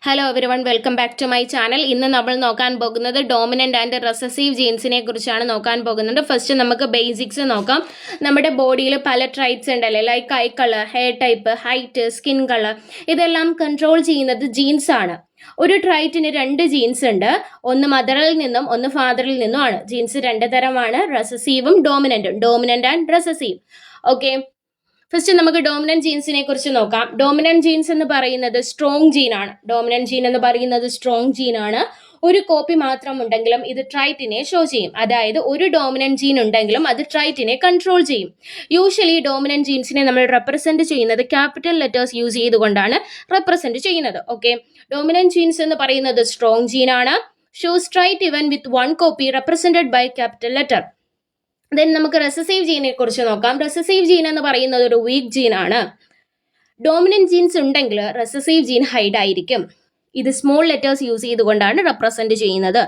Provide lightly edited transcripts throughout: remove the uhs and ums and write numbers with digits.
Hello everyone, welcome back to my channel. ഇന്ന് നമ്മൾ നോക്കാൻ പോകുന്നത് ഡോമിനൻ്റ് ആൻഡ് റെസസീവ് ജീൻസിനെ കുറിച്ചാണ് നോക്കാൻ പോകുന്നത്. ഫസ്റ്റ് നമുക്ക് ബേസിക്സ് നോക്കാം. നമ്മുടെ ബോഡിയിൽ പല ട്രൈറ്റ്സ് ഉണ്ടല്ലേ, like I colour, hair type, height, skin colour, ഇതെല്ലാം കൺട്രോൾ ചെയ്യുന്നത് ജീൻസ് ആണ്. ഒരു ട്രൈറ്റിന് 2 ജീൻസ് ഉണ്ട്. ഒന്ന് മദറിൽ നിന്നും ഒന്ന് ഫാദറിൽ നിന്നും ആണ്. ജീൻസ് 2 തരമാണ്, റെസസീവും ഡോമിനൻറ്റും. Dominant and recessive. Okay, first നമുക്ക് ഡോമിനന്റ് ജീൻസിനെ കുറിച്ച് നോക്കാം. ഡോമിനന്റ് ജീൻസ് എന്ന് പറയുന്നത് സ്ട്രോങ് ജീൻ ആണ്. ഡോമിനന്റ് ജീൻ എന്ന് പറയുന്നത് സ്ട്രോങ് ജീൻ ആണ്. ഒരു കോപ്പി മാത്രം ഉണ്ടെങ്കിലും ഇത് ട്രൈറ്റിനെ ഷോ ചെയ്യും. അതായത് ഒരു ഡോമിനന്റ് ജീൻ ഉണ്ടെങ്കിലും അത് ട്രൈറ്റിനെ കൺട്രോൾ ചെയ്യും. യൂഷ്വലി ഡോമിനന്റ് ജീൻസിനെ നമ്മൾ റെപ്രസെന്റ് ചെയ്യുന്നത് ക്യാപിറ്റൽ ലെറ്റേഴ്സ് യൂസ് ചെയ്തുകൊണ്ടാണ് റെപ്രസെന്റ് ചെയ്യുന്നത്. ഓക്കെ, ഡോമിനന്റ് ജീൻസ് എന്ന് പറയുന്നത് സ്ട്രോങ് ജീൻ ആണ്. Shows trait even with 1 copy represented by capital letter. Then നമുക്ക് റെസസീവ് ജീനെ കുറിച്ച് നോക്കാം. റെസസീവ് ജീൻ എന്ന് പറയുന്നത് ഒരു വീക്ക് ജീൻ ആണ്. ഡോമിനന്റ് ജീൻസ് ഉണ്ടെങ്കിൽ റെസസീവ് ജീൻ ഹൈഡ് ആയിരിക്കും. ഇത് സ്മോൾ ലെറ്റേഴ്സ് യൂസ് ചെയ്തുകൊണ്ടാണ് റെപ്രസെന്റ് ചെയ്യുന്നത്.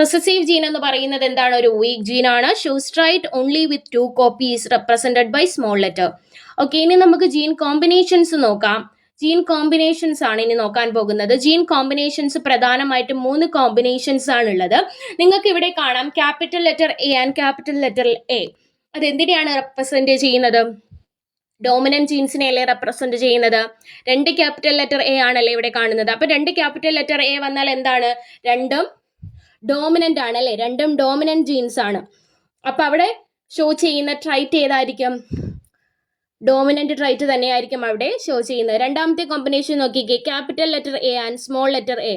റെസസീവ് ജീൻ എന്ന് പറയുന്നത് എന്താണ്? ഒരു വീക്ക് ജീൻ ആണ്. Shows trait only with 2 copies represented by small letter. Okay, ഇനി നമുക്ക് ജീൻ കോമ്പിനേഷൻസ് നോക്കാം. ജീൻ കോമ്പിനേഷൻസ് ആണ് ഇനി നോക്കാൻ പോകുന്നത്. ജീൻ കോമ്പിനേഷൻസ് പ്രധാനമായിട്ടും 3 കോമ്പിനേഷൻസ് ആണുള്ളത്. നിങ്ങൾക്ക് ഇവിടെ കാണാം capital letter A and capital letter A. അതെന്തിനെയാണ് റെപ്രസെന്റ് ചെയ്യുന്നത്? ഡോമിനന്റ് ജീൻസിനെ അല്ലേ റെപ്രസെന്റ് ചെയ്യുന്നത്? 2 ക്യാപിറ്റൽ ലെറ്റർ എ ആണല്ലേ ഇവിടെ കാണുന്നത്. അപ്പൊ 2 ക്യാപിറ്റൽ ലെറ്റർ എ വന്നാൽ എന്താണ്? രണ്ടും ഡോമിനന്റ് ആണ് അല്ലേ, രണ്ടും ഡോമിനന്റ് ജീൻസ് ആണ്. അപ്പൊ അവിടെ ഷോ ചെയ്യുന്ന ട്രൈറ്റ് ഏതായിരിക്കും? ഡോമിനന്റ് ട്രൈറ്റ് തന്നെയായിരിക്കും അവിടെ ഷോ ചെയ്യുന്നത്. രണ്ടാമത്തെ കോമ്പിനേഷൻ നോക്കിക്കേ, capital letter A and small letter A.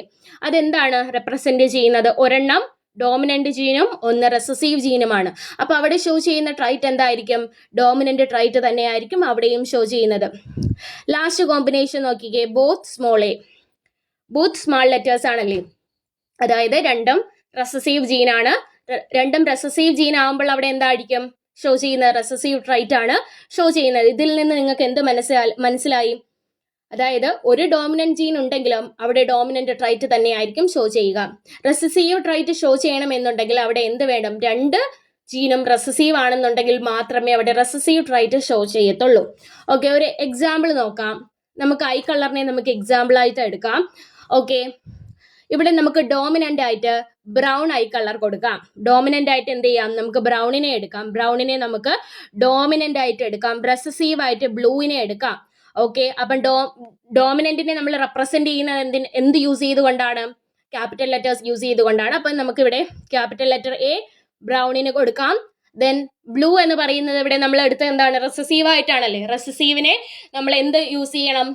അതെന്താണ് റെപ്രസെന്റ് ചെയ്യുന്നത്? ഒരെണ്ണം ഡോമിനന്റ് ജീനും ഒന്ന് റെസസീവ് ജീനുമാണ്. അപ്പൊ അവിടെ ഷോ ചെയ്യുന്ന ട്രൈറ്റ് എന്തായിരിക്കും? ഡോമിനന്റ് ട്രൈറ്റ് തന്നെയായിരിക്കും അവിടെയും ഷോ ചെയ്യുന്നത്. ലാസ്റ്റ് കോമ്പിനേഷൻ നോക്കിക്കേ, both small A, both small letters ആണല്ലേ. അതായത് രണ്ടും റെസസീവ് ജീനാണ്. രണ്ടും റെസസീവ് ജീൻ ആകുമ്പോൾ അവിടെ എന്തായിരിക്കും ഷോ ചെയ്യുന്നത്? റെസസീവ് ട്രൈറ്റ് ആണ് ഷോ ചെയ്യുന്നത്. ഇതിൽ നിന്ന് നിങ്ങൾക്ക് എന്ത് മനസ്സിലായി? അതായത് ഒരു ഡോമിനന്റ് ജീൻ ഉണ്ടെങ്കിലും അവിടെ ഡോമിനന്റ് ട്രൈറ്റ് തന്നെയായിരിക്കും ഷോ ചെയ്യുക. റെസസീവ് ട്രൈറ്റ് ഷോ ചെയ്യണമെന്നുണ്ടെങ്കിൽ അവിടെ എന്ത് വേണം? 2 ജീനും റെസസീവ് ആണെന്നുണ്ടെങ്കിൽ മാത്രമേ അവിടെ റെസസീവ് ട്രൈറ്റ് ഷോ ചെയ്യത്തുള്ളൂ. ഓക്കെ, ഒരു എക്സാമ്പിൾ നോക്കാം. നമുക്ക് ഐ കളറിനെ നമുക്ക് എക്സാമ്പിൾ ആയിട്ട് എടുക്കാം. ഓക്കെ, ഇവിടെ നമുക്ക് ഡോമിനന്റ് ആയിട്ട് ബ്രൗൺ ഐ കളർ കൊടുക്കാം. ഡോമിനന്റ് ആയിട്ട് എന്ത് ചെയ്യാം? നമുക്ക് ബ്രൗണിനെ എടുക്കാം. ബ്രൗണിനെ നമുക്ക് ഡോമിനന്റ് ആയിട്ട് എടുക്കാം. റെസസീവ് ആയിട്ട് ബ്ലൂവിനെ എടുക്കാം. ഓക്കെ, അപ്പം ഡോമിനന്റിനെ നമ്മൾ റെപ്രസെന്റ് ചെയ്യുന്നത് എന്ത് യൂസ് ചെയ്തുകൊണ്ടാണ്? ക്യാപിറ്റൽ ലെറ്റേഴ്സ് യൂസ് ചെയ്തുകൊണ്ടാണ്. അപ്പം നമുക്ക് ഇവിടെ ക്യാപിറ്റൽ ലെറ്റർ എ ബ്രൗണിന് കൊടുക്കാം. ദെൻ ബ്ലൂ എന്ന് പറയുന്നത് ഇവിടെ നമ്മൾ എടുത്ത എന്താണ്? റെസസീവ് ആയിട്ടാണല്ലേ. റെസസീവിനെ നമ്മൾ എന്ത് യൂസ് ചെയ്യണം?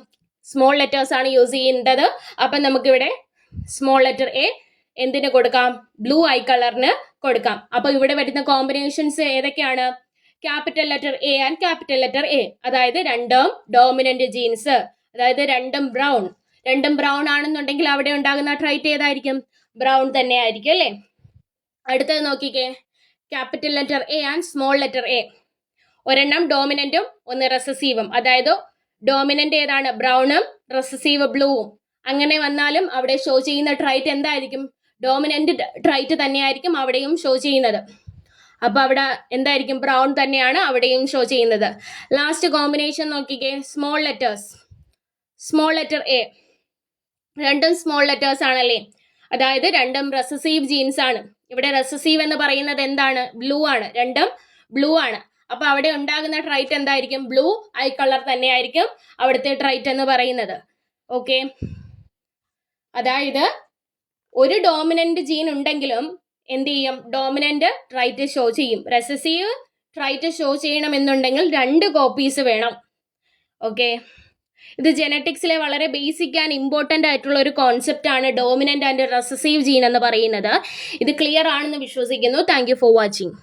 സ്മോൾ ലെറ്റേഴ്സ് ആണ് യൂസ് ചെയ്യേണ്ടത്. അപ്പം നമുക്കിവിടെ സ്മോൾ ലെറ്റർ എ എന്തിന് കൊടുക്കാം? ബ്ലൂ ഐ കളറിന് കൊടുക്കാം. അപ്പൊ ഇവിടെ വരുന്ന കോമ്പിനേഷൻസ് ഏതൊക്കെയാണ്? Capital letter A and capital letter A. അതായത് രണ്ടും ഡോമിനന്റ് ജീൻസ്, അതായത് രണ്ടും ബ്രൗൺ ആണെന്നുണ്ടെങ്കിൽ അവിടെ ഉണ്ടാകുന്ന ട്രൈറ്റ് ഏതായിരിക്കും? ബ്രൗൺ തന്നെ ആയിരിക്കും അല്ലേ. അടുത്തത് നോക്കിക്കേ, capital letter A and small letter A. ഒരെണ്ണം ഡോമിനന്റും ഒന്ന് റെസസീവും. അതായത് ഡോമിനന്റ് ഏതാണ്? ബ്രൗണും റെസസീവ് ബ്ലൂവും. അങ്ങനെ വന്നാലും അവിടെ ഷോ ചെയ്യുന്ന ട്രൈറ്റ് എന്തായിരിക്കും? ഡോമിനന്റ് ട്രൈറ്റ് തന്നെയായിരിക്കും അവിടെയും ഷോ ചെയ്യുന്നത്. അപ്പൊ അവിടെ എന്തായിരിക്കും? ബ്രൗൺ തന്നെയാണ് അവിടെയും ഷോ ചെയ്യുന്നത്. ലാസ്റ്റ് കോമ്പിനേഷൻ നോക്കിക്കേ, സ്മോൾ ലെറ്റർ എ. രണ്ടും സ്മോൾ ലെറ്റേഴ്സ് ആണല്ലേ. അതായത് രണ്ടും റെസസീവ് ജീൻസ് ആണ്. ഇവിടെ റെസസീവ് എന്ന് പറയുന്നത് എന്താണ്? ബ്ലൂ ആണ്. രണ്ടും ബ്ലൂ ആണ്. അപ്പൊ അവിടെ ഉണ്ടാകുന്ന ട്രൈറ്റ് എന്തായിരിക്കും? ബ്ലൂ ഐ കളർ തന്നെയായിരിക്കും അവിടുത്തെ ട്രൈറ്റ് എന്ന് പറയുന്നത്. ഓക്കെ, അതായത് ഒരു ഡോമിനന്റ് ജീൻ ഉണ്ടെങ്കിലും എന്ത് ചെയ്യും? ഡോമിനന്റ് ട്രൈറ്റ് ഷോ ചെയ്യും. റെസസീവ് ട്രൈറ്റ് ഷോ ചെയ്യണമെന്നുണ്ടെങ്കിൽ 2 കോപ്പീസ് വേണം. ഓക്കെ, ഇത് ജെനറ്റിക്സിലെ വളരെ ബേസിക് ആൻഡ് ഇമ്പോർട്ടൻ്റ് ആയിട്ടുള്ള ഒരു കോൺസെപ്റ്റ് ആണ് ഡോമിനന്റ് ആൻഡ് റെസസീവ് ജീൻ എന്ന് പറയുന്നത്. ഇത് ക്ലിയർ ആണെന്ന് വിശ്വസിക്കുന്നു. Thank you for watching.